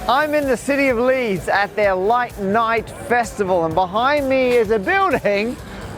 I'm in the city of Leeds at their Light Night Festival, and behind me is a building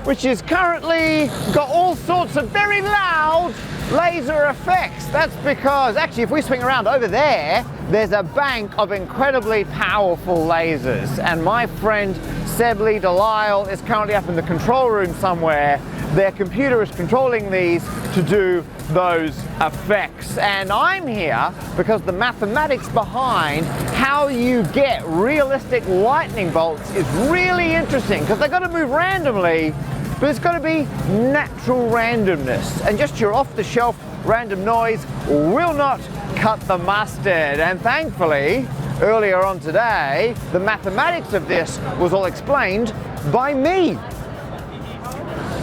which is currently got all sorts of very loud laser effects. That's because, actually, if we swing around over there, there's a bank of incredibly powerful lasers, and my friend Seb Lee Delisle is currently up in the control room somewhere. Their computer is controlling these to do those effects, and I'm here because the mathematics behind how you get realistic lightning bolts is really interesting, because they've got to move randomly, but it's got to be natural randomness, and just your off-the-shelf random noise will not cut the mustard. And thankfully, earlier on today, the mathematics of this was all explained by me.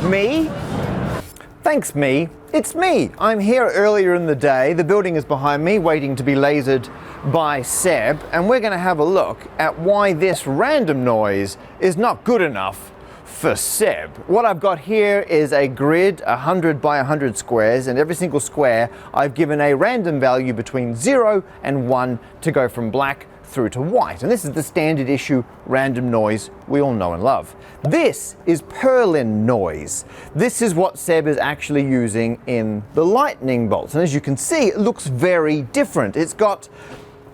Me? Thanks, me. It's me. I'm here earlier in the day. The building is behind me, waiting to be lasered by Seb, and we're going to have a look at why this random noise is not good enough for Seb. What I've got here is a grid, 100 by 100 squares, and every single square I've given a random value between 0 and 1 to go from black through to white. And this is the standard issue random noise we all know and love. This is Perlin noise. This is what Seb is actually using in the lightning bolts. And as you can see, it looks very different. It's got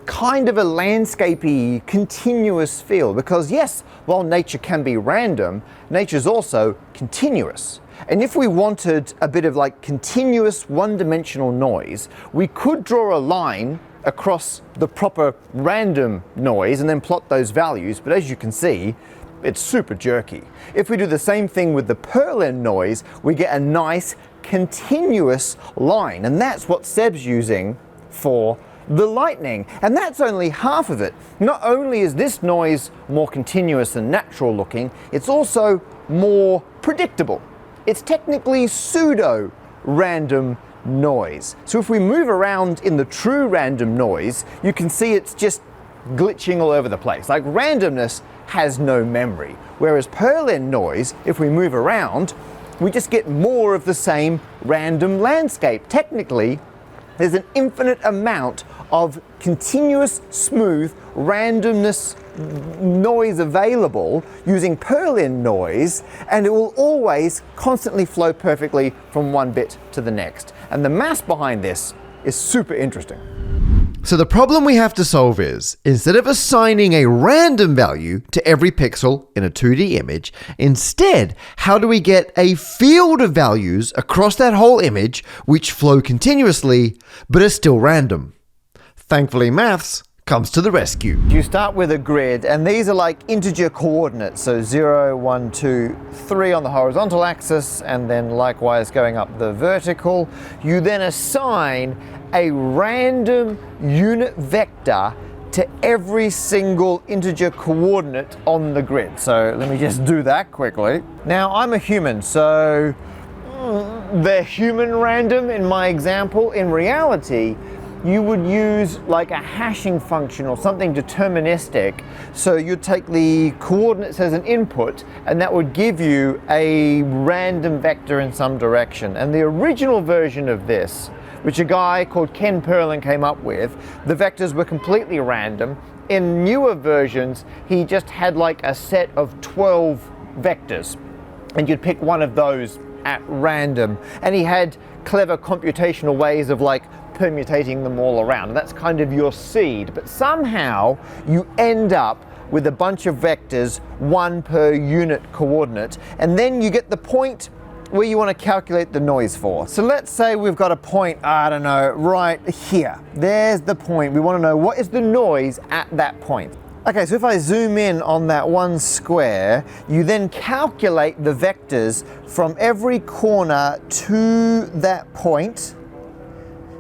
kind of a landscapey, continuous feel, because yes, while nature can be random, nature's also continuous. And if we wanted a bit of like continuous one-dimensional noise, we could draw a line across the proper random noise and then plot those values, but as you can see, it's super jerky. If we do the same thing with the Perlin noise, we get a nice continuous line, and that's what Seb's using for the lightning. And that's only half of it. Not only is this noise more continuous and natural looking, it's also more predictable. It's technically pseudo random noise. So if we move around in the true random noise, you can see it's just glitching all over the place. Like, randomness has no memory. Whereas Perlin noise, if we move around, we just get more of the same random landscape. Technically, there's an infinite amount of continuous, smooth randomness noise available using Perlin noise, and it will always constantly flow perfectly from one bit to the next. And the math behind this is super interesting. So the problem we have to solve is, instead of assigning a random value to every pixel in a 2D image, instead, how do we get a field of values across that whole image which flow continuously but are still random? Thankfully, maths comes to the rescue. You start with a grid, and these are like integer coordinates, so 0, 1, 2, 3 on the horizontal axis, and then likewise going up the vertical. You then assign a random unit vector to every single integer coordinate on the grid. So let me just do that quickly. Now, I'm a human, so they're human random in my example. In reality, you would use like a hashing function or something deterministic. So you'd take the coordinates as an input, and that would give you a random vector in some direction. And the original version of this, which a guy called Ken Perlin came up with, the vectors were completely random. In newer versions, he just had like a set of 12 vectors, and you'd pick one of those at random. And he had clever computational ways of like permutating them all around. That's kind of your seed, but somehow you end up with a bunch of vectors, one per unit coordinate, and then you get the point where you want to calculate the noise for. So let's say we've got a point, I don't know, right here. There's the point. We want to know what is the noise at that point. Okay, so if I zoom in on that one square, you then calculate the vectors from every corner to that point.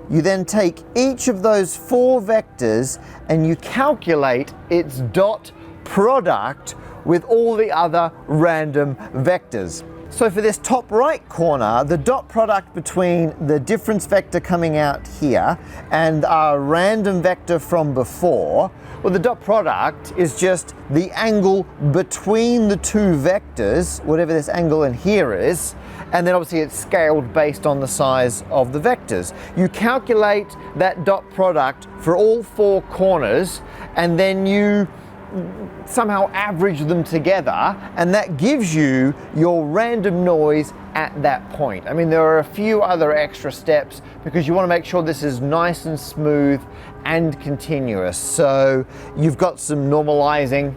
You then take each of those 4 vectors and you calculate its dot product with all the other random vectors. So for this top right corner, the dot product between the difference vector coming out here and our random vector from before, well, the dot product is just the angle between the two vectors, whatever this angle in here is, and then obviously it's scaled based on the size of the vectors. You calculate that dot product for all four corners, and then you somehow average them together, and that gives you your random noise at that point. I mean, there are a few other extra steps because you want to make sure this is nice and smooth and continuous. So you've got some normalizing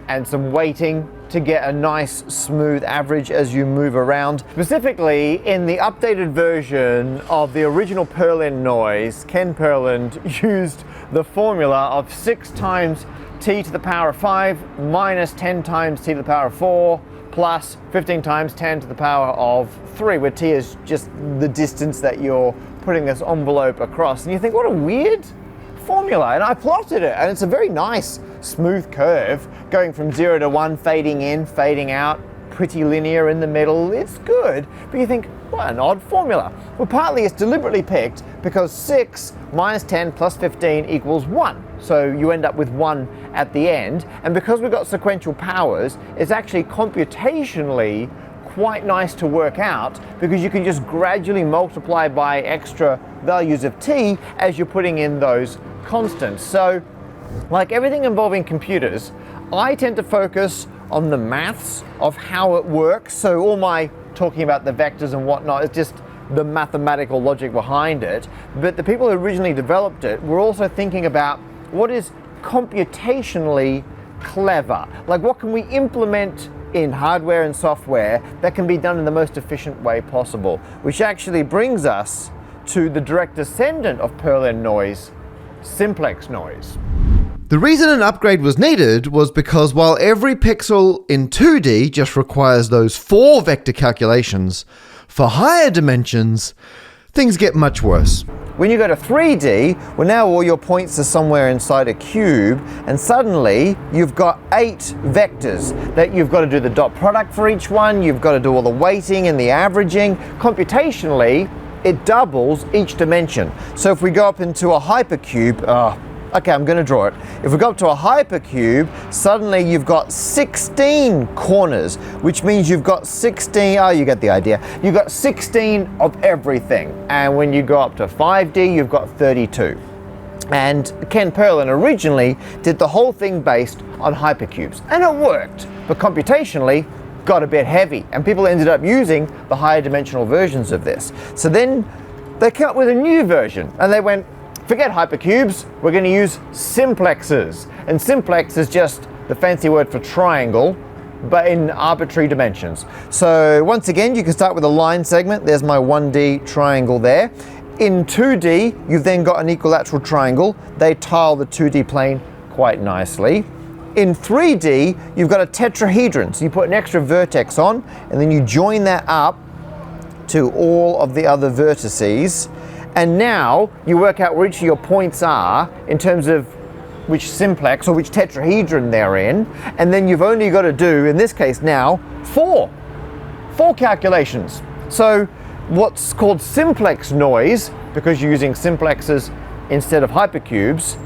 and some weighting to get a nice smooth average as you move around. Specifically, in the updated version of the original Perlin noise, Ken Perlin used the formula of 6 times t to the power of 5 minus 10 times t to the power of 4 plus 15 times 10 to the power of 3, where t is just the distance that you're putting this envelope across. And you think, what a weird formula. And I plotted it, and it's a very nice smooth curve going from 0 to 1, fading in, fading out, pretty linear in the middle. It's good, but you think, what an odd formula. Well, partly it's deliberately picked because 6 minus 10 plus 15 equals 1. So you end up with 1 at the end. And because we've got sequential powers, it's actually computationally quite nice to work out because you can just gradually multiply by extra values of t as you're putting in those constants. So, like everything involving computers, I tend to focus on the maths of how it works. So all my talking about the vectors and whatnot is just the mathematical logic behind it. But the people who originally developed it were also thinking about what is computationally clever. Like, what can we implement in hardware and software that can be done in the most efficient way possible? Which actually brings us to the direct descendant of Perlin noise, simplex noise. The reason an upgrade was needed was because while every pixel in 2D just requires those 4 vector calculations, for higher dimensions, things get much worse. When you go to 3D, well, now all your points are somewhere inside a cube, and suddenly you've got 8 vectors that you've got to do the dot product for each one, you've got to do all the weighting and the averaging. Computationally, it doubles each dimension. So if we go up into a hypercube, okay, I'm going to draw it. If we go up to a hypercube, suddenly you've got 16 corners, which means you've got 16, you get the idea. You've got 16 of everything. And when you go up to 5D, you've got 32. And Ken Perlin originally did the whole thing based on hypercubes. And it worked, but computationally, got a bit heavy. And people ended up using the higher dimensional versions of this. So then they came up with a new version, and they went, forget hypercubes, we're going to use simplexes. And simplex is just the fancy word for triangle, but in arbitrary dimensions. So once again, you can start with a line segment. There's my 1D triangle there. In 2D, you've then got an equilateral triangle. They tile the 2D plane quite nicely. In 3D, you've got a tetrahedron. So you put an extra vertex on, and then you join that up to all of the other vertices. And now you work out where each of your points are in terms of which simplex or which tetrahedron they're in. And then you've only got to do, in this case now, 4 calculations. So what's called simplex noise, because you're using simplexes instead of hypercubes,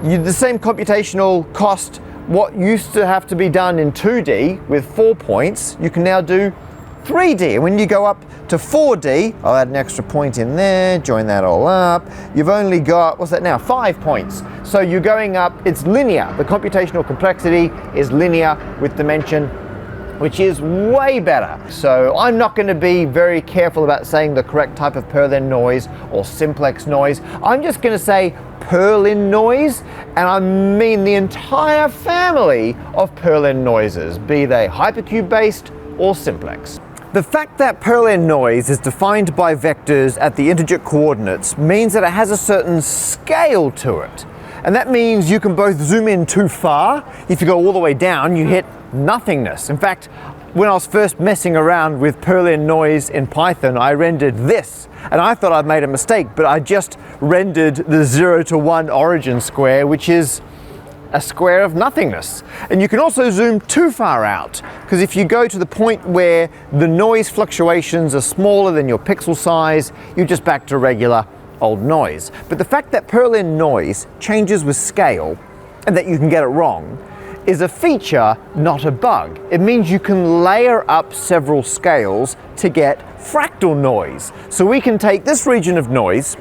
the same computational cost, what used to have to be done in 2D with 4 points, you can now do 3D. And when you go up to 4D, I'll add an extra point in there, join that all up. You've only got, what's that now? 5 points. So you're going up, it's linear. The computational complexity is linear with dimension, which is way better. So I'm not going to be very careful about saying the correct type of Perlin noise or simplex noise. I'm just going to say Perlin noise, and I mean the entire family of Perlin noises, be they hypercube based or simplex. The fact that Perlin noise is defined by vectors at the integer coordinates means that it has a certain scale to it. And that means you can both zoom in too far. If you go all the way down, you hit nothingness. In fact, when I was first messing around with Perlin noise in Python, I rendered this. And I thought I'd made a mistake, but I just rendered the 0 to 1 origin square, which is a square of nothingness. And you can also zoom too far out, because if you go to the point where the noise fluctuations are smaller than your pixel size, you're just back to regular old noise. But the fact that Perlin noise changes with scale and that you can get it wrong is a feature, not a bug. It means you can layer up several scales to get fractal noise. So we can take this region of noise,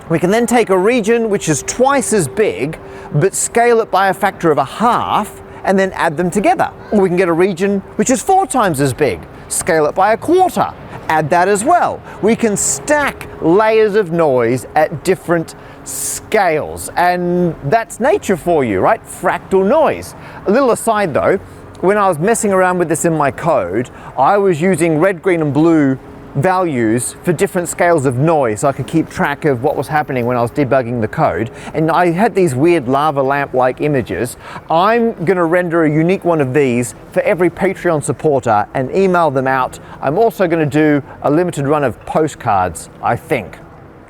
we can then take a region which is twice as big, but scale it by a factor of 1/2 and then add them together. Or we can get a region which is 4 times as big, scale it by 1/4, add that as well. We can stack layers of noise at different scales, and that's nature for you, right? Fractal noise. A little aside though, when I was messing around with this in my code, I was using red, green and blue values for different scales of noise so I could keep track of what was happening when I was debugging the code. And I had these weird lava lamp-like images. I'm going to render a unique one of these for every Patreon supporter and email them out. I'm also going to do a limited run of postcards, I think.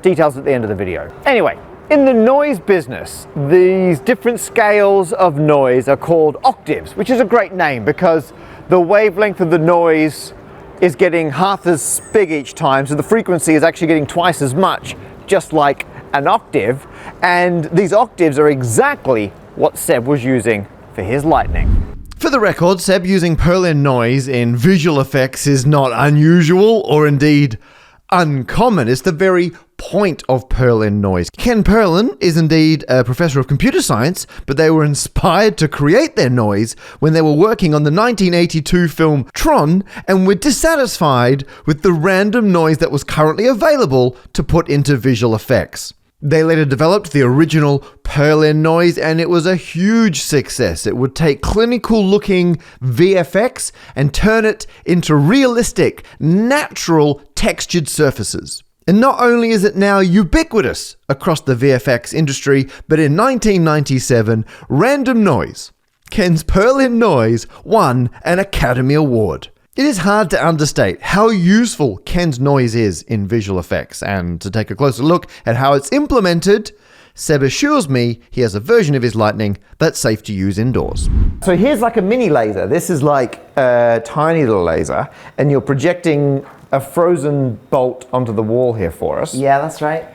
Details at the end of the video. Anyway, in the noise business, these different scales of noise are called octaves, which is a great name because the wavelength of the noise is getting 1/2 as big each time, so the frequency is actually getting twice as much, just like an octave. And these octaves are exactly what Seb was using for his lightning. For the record, Seb using Perlin noise in visual effects is not unusual or indeed uncommon. It's the very point of Perlin noise. Ken Perlin is indeed a professor of computer science, but they were inspired to create their noise when they were working on the 1982 film Tron and were dissatisfied with the random noise that was currently available to put into visual effects. They later developed the original Perlin noise and it was a huge success. It would take clinical looking VFX and turn it into realistic, natural textured surfaces. And not only is it now ubiquitous across the VFX industry, but in 1997, Random Noise, Ken's Perlin noise, won an Academy Award. It is hard to understate how useful Ken's noise is in visual effects, and to take a closer look at how it's implemented, Seb assures me he has a version of his lightning that's safe to use indoors. So here's like a mini laser. This is like a tiny little laser, and you're projecting a frozen bolt onto the wall here for us. Yeah, that's right.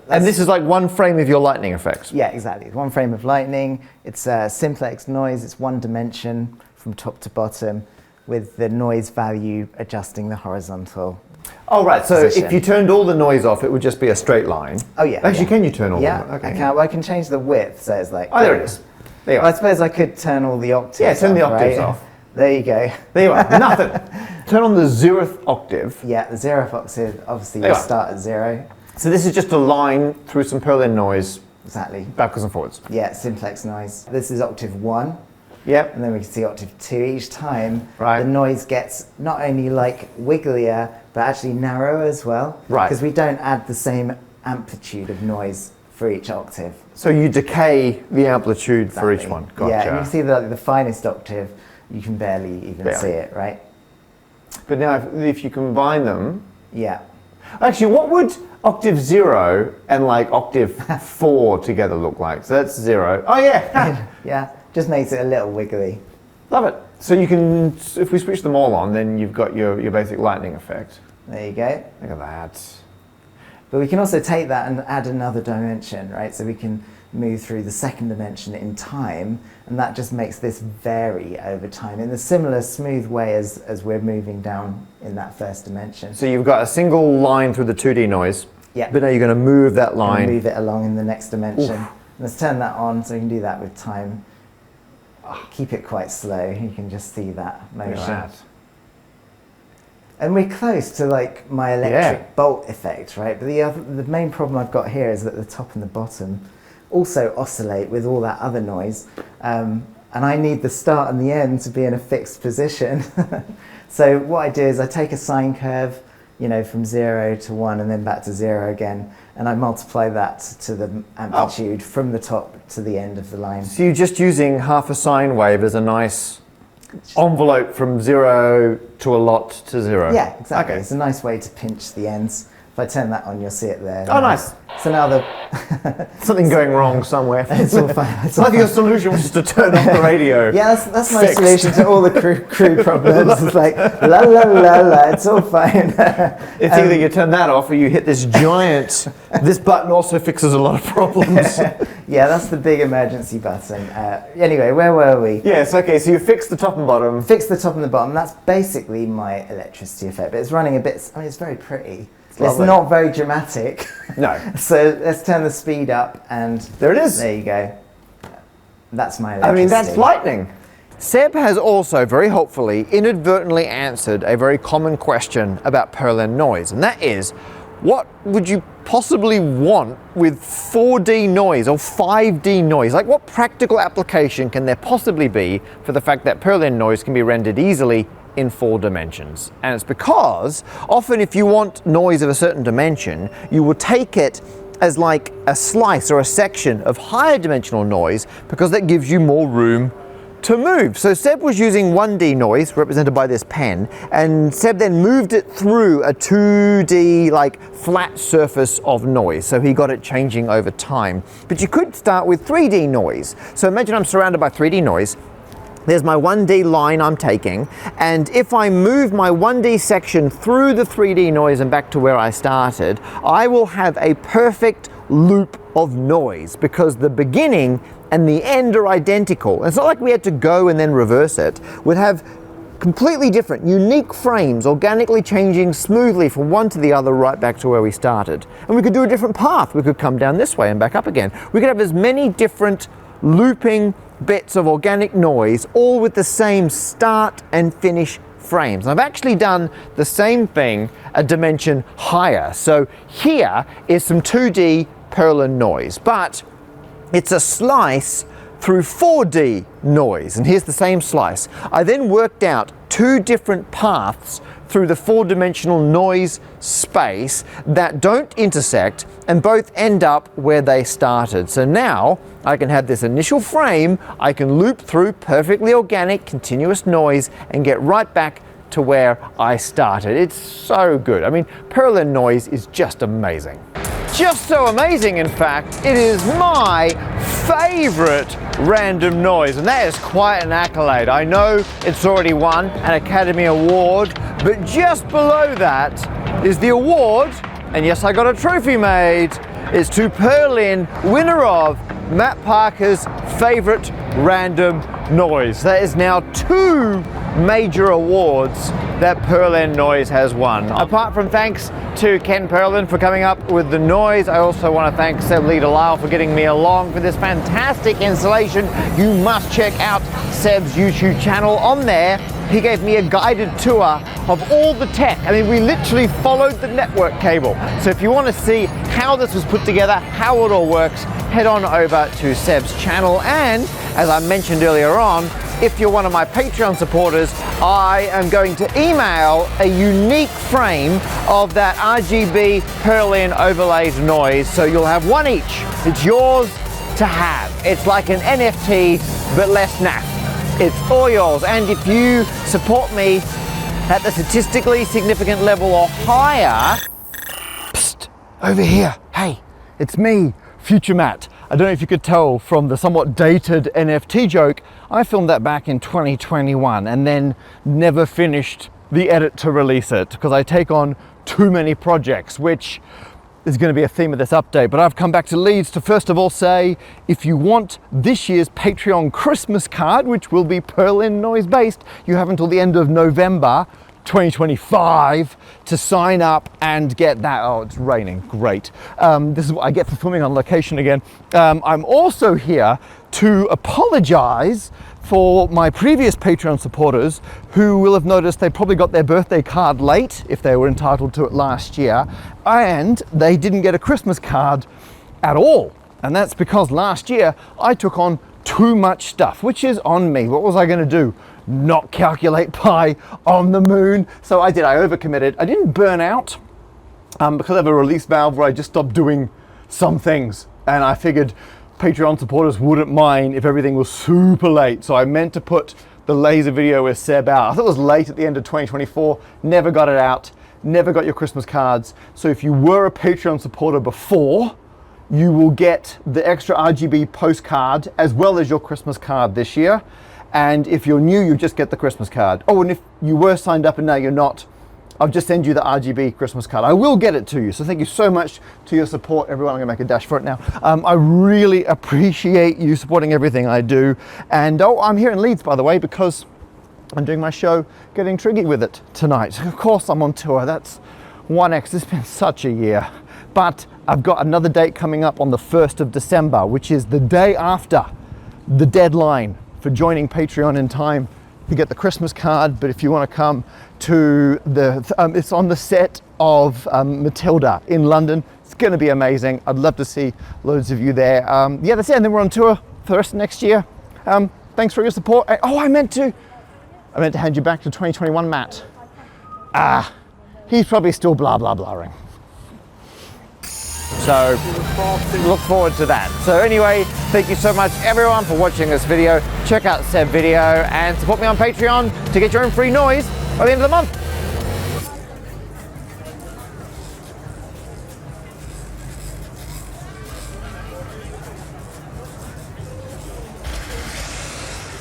And this is like one frame of your lightning effects. Yeah, exactly. One frame of lightning. It's a simplex noise. It's one dimension from top to bottom, with the noise value adjusting the horizontal. Oh, right. So position. if you turned all the noise off, it would just be a straight line. Oh, yeah. Actually, yeah. can you turn all yeah, of them? Okay. I can change the width, so it's like... Oh, there it is. There you Well, I are. suppose I could turn all the octaves Yeah, turn the off, octaves right? off. There you go. There you are. Nothing. Turn on the 0th octave. Yeah, the 0th octave, obviously There you you are. start at 0. So this is just a line through some Perlin noise, Exactly. backwards and forwards. Yeah, simplex noise. This is octave 1. Yep. And then we can see octave 2 each time. Right. The noise gets not only like wigglier, but actually narrower as well. Right. Because we don't add the same amplitude of noise for each octave. So you decay the amplitude for each Exactly. one. Gotcha. Yeah, and you see the finest octave, you can barely even Barely. see it, right? But now if you combine them, Yeah. actually what would octave 0 and like octave 4 together look like? So that's 0. Oh yeah. Yeah, just makes it a little wiggly. Love it. So you can, if we switch them all on, then you've got your basic lightning effect. There you go. Look at that. But we can also take that and add another dimension, right? So we can move through the second dimension in time, and that just makes this vary over time in a similar smooth way as we're moving down in that first dimension. So you've got a single line through the 2D noise. Yeah. But now you're going to move that And line. move it along in the next dimension. Oof. Let's turn that on so we can do that with time. Keep it quite slow. You can just see that Look at motion. that. And we're close to like my electric Yeah. bolt effect, right? But the main problem I've got here is that the top and the bottom also oscillate with all that other noise. And I need the start and the end to be in a fixed position. So what I do is I take a sine curve, you know, from 0 to 1 and then back to 0 again. And I multiply that to the amplitude from the top to the end of the line. So you're just using half a sine wave as a nice envelope from 0 to a lot to 0. Yeah, exactly. Okay. It's a nice way to pinch the ends. If I turn that on, you'll see it there. Oh, nice. So now Something going wrong somewhere. it's all fine. It's It's all like your solution was just to turn off the radio. Yeah, that's my Fixed. solution to all the crew problems. It's like, la la la la, it's all fine. It's either you turn that off or you hit this giant. This button also fixes a lot of problems. Yeah, that's the big emergency button. Anyway, where were we? Yes, okay, so you fix the top and bottom. Fix the top and the bottom. That's basically my electricity effect, but it's running a bit, I mean, it's very pretty. It's lovely. not very dramatic. No. So let's turn the speed up and There it is. there you go. That's my I electricity. mean, that's lightning. Seb has also very hopefully inadvertently answered a very common question about Perlin noise, and that is, what would you possibly want with 4D noise or 5D noise? Like, what practical application can there possibly be for the fact that Perlin noise can be rendered easily in 4 dimensions? And it's because often if you want noise of a certain dimension, you will take it as like a slice or a section of higher dimensional noise because that gives you more room to move. So Seb was using 1D noise, represented by this pen, and Seb then moved it through a 2D like flat surface of noise. So he got it changing over time. But you could start with 3D noise. So imagine I'm surrounded by 3D noise. There's my 1D line I'm taking, and if I move my 1D section through the 3D noise and back to where I started, I will have a perfect loop of noise because the beginning and the end are identical. It's not like we had to go and then reverse it. We'd have completely different, unique frames organically changing smoothly from one to the other right back to where we started. And we could do a different path. We could come down this way and back up again. We could have as many different looping bits of organic noise, all with the same start and finish frames. And I've actually done the same thing a dimension higher. So here is some 2D Perlin noise, but it's a slice through 4D noise. And here's the same slice. I then worked out 2 different paths through the 4-dimensional noise space that don't intersect and both end up where they started. So now I can have this initial frame, I can loop through perfectly organic, continuous noise and get right back to where I started. It's so good. I mean, Perlin noise is just amazing. Just so amazing, in fact, it is my favorite random noise, and that is quite an accolade. I know it's already won an Academy Award, but just below that is the award, and yes, I got a trophy made. It's to Perlin, winner of Matt Parker's favorite random noise. That is now 2 major awards that Perlin noise has won. Apart from thanks to Ken Perlin for coming up with the noise, I also want to thank Seb Lee Delisle for getting me along for this fantastic installation. You must check out Seb's YouTube channel. On there, he gave me a guided tour of all the tech. I mean, we literally followed the network cable. So if you want to see how this was put together, how it all works, head on over to Seb's channel. And as I mentioned earlier on, if you're one of my Patreon supporters, I am going to email a unique frame of that RGB Perlin overlaid noise, so you'll have 1 each. It's yours to have. It's like an NFT, but less naff. It's all yours. And if you support me at the statistically significant level or higher, psst, over here, hey, it's me, Future Matt. I don't know if you could tell from the somewhat dated NFT joke, I filmed that back in 2021 and then never finished the edit to release it because I take on too many projects, which is going to be a theme of this update. But I've come back to Leeds to first of all say, if you want this year's Patreon Christmas card, which will be Perlin noise based, you have until the end of November 2025 to sign up and get that. Oh, it's raining, great. This is what I get for filming on location again. I'm also here to apologize for my previous Patreon supporters who will have noticed they probably got their birthday card late if they were entitled to it last year, and they didn't get a Christmas card at all. And that's because last year I took on too much stuff, which is on me. What was I going to do? Not calculate pi on the moon. So I overcommitted. I didn't burn out because I have a release valve where I just stopped doing some things. And I figured Patreon supporters wouldn't mind if everything was super late. So I meant to put the laser video with Seb out. I thought it was late at the end of 2024, never got it out. never got your Christmas cards. So if you were a Patreon supporter before, you will get the extra RGB postcard as well as your Christmas card this year. And if you're new, you just get the Christmas card. Oh, and if you were signed up and now you're not, I'll just send you the RGB Christmas card. I will get it to you. So thank you so much to your support, everyone. I'm gonna make a dash for it now. I really appreciate you supporting everything I do. And I'm here in Leeds, by the way, because I'm doing my show, Getting Triggy with It tonight. Of course I'm on tour, that's 1X, it's been such a year. But I've got another date coming up on the 1st of December, which is the day after the deadline for joining Patreon in time to get the Christmas card. But if you want to come to it's on the set of Matilda in London. It's going to be amazing. I'd love to see loads of you there. Yeah, that's it. And then we're on tour for the rest of next year. Thanks for your support. Oh, I meant to hand you back to 2021 Matt. He's probably still blah blah blahing. So look forward to that. So anyway, thank you so much everyone for watching this video. Check out Seb video and support me on Patreon to get your own free noise by the end of the month.